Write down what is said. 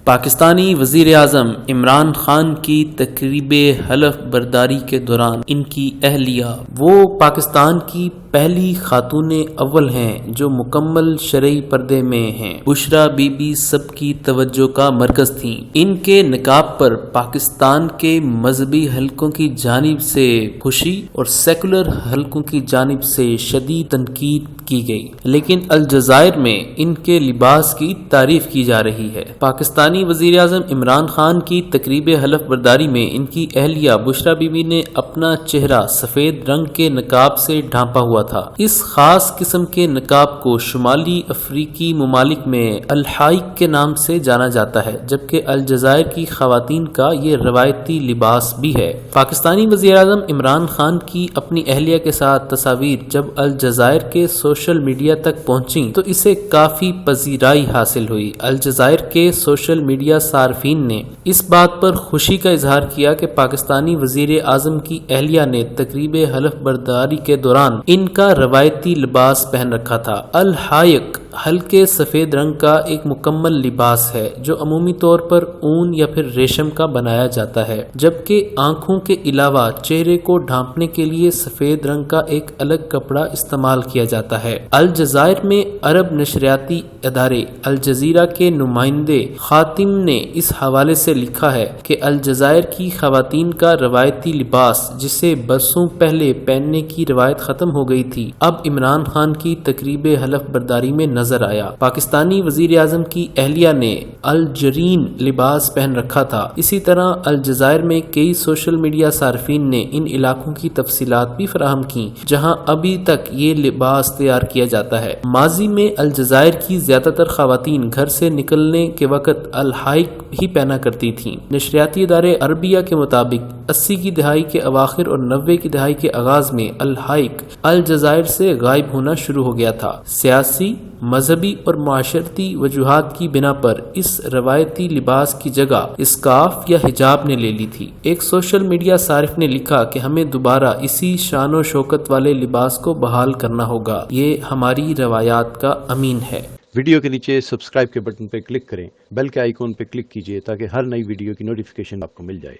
پاکستانی وزیر اعظم عمران خان کی تقریب حلف برداری کے دوران ان کی اہلیہ وہ پاکستان کی پہلی خاتون اول ہیں جو مکمل شرعی پردے میں ہیں۔ بشرا بی بی سب کی توجہ کا مرکز تھیں۔ ان کے نقاب پر پاکستان کے مذہبی حلقوں کی جانب سے خوشی اور سیکولر حلقوں کی جانب سے شدید تنقید کی گئی، لیکن الجزائر میں ان کے لباس کی تعریف کی جا رہی ہے۔ پاکستانی وزیر اعظم عمران خان کی تقریب حلف برداری میں ان کی اہلیہ بشرا بی بی نے اپنا چہرہ سفید رنگ کے نقاب سے ڈھانپا ہوا تھا۔ اس خاص قسم کے نقاب کو شمالی افریقی ممالک میں الحائق کے نام سے جانا جاتا ہے، جبکہ الجزائر کی خواتین کا یہ روایتی لباس بھی ہے۔ پاکستانی وزیر اعظم عمران خان کی اپنی اہلیہ کے ساتھ تصاویر جب الجزائر کے سوشل میڈیا تک پہنچیں تو اسے کافی پذیرائی حاصل ہوئی۔ الجزائر کے سوشل میڈیا صارفین نے اس بات پر خوشی کا اظہار کیا کہ پاکستانی وزیر اعظم کی اہلیہ نے تقریب حلف برداری کے دوران ان کا روایتی لباس پہن رکھا تھا۔ الحائق ہلکے سفید رنگ کا ایک مکمل لباس ہے جو عمومی طور پر اون یا پھر ریشم کا بنایا جاتا ہے، جبکہ آنکھوں کے علاوہ چہرے کو ڈھانپنے کے لیے سفید رنگ کا ایک الگ کپڑا استعمال کیا جاتا ہے۔ الجزائر میں عرب نشریاتی ادارے الجزیرہ کے نمائندے خاتم نے اس حوالے سے لکھا ہے کہ الجزائر کی خواتین کا روایتی لباس جسے برسوں پہلے پہننے کی روایت ختم ہو گئی تھی، اب عمران خان کی تقریب حلف برداری میں نظر آیا۔ پاکستانی وزیر اعظم کی اہلیہ نے الجرین لباس پہن رکھا تھا۔ اسی طرح الجزائر میں کئی سوشل میڈیا صارفین نے ان علاقوں کی تفصیلات بھی فراہم کی جہاں ابھی تک یہ لباس تیار کیا جاتا ہے۔ ماضی میں الجزائر کی زیادہ تر خواتین گھر سے نکلنے کے وقت الحائق ہی پہنا کرتی تھیں۔ نشریاتی ادارے عربیہ کے مطابق 80 کی دہائی کے اواخر اور 90 کی دہائی کے آغاز میں الحائق الجزائر سے غائب ہونا شروع ہو گیا تھا۔ سیاسی، مذہبی اور معاشرتی وجوہات کی بنا پر اس روایتی لباس کی جگہ اسکارف یا حجاب نے لے لی تھی۔ ایک سوشل میڈیا صارف نے لکھا کہ ہمیں دوبارہ اسی شان و شوکت والے لباس کو بحال کرنا ہوگا، یہ ہماری روایات کا امین ہے۔ ویڈیو کے نیچے سبسکرائب کے بٹن پر کلک کریں، بیل کے آئیکن پر کلک کیجیے تاکہ ہر نئی ویڈیو کی نوٹیفیکیشن آپ کو مل جائے۔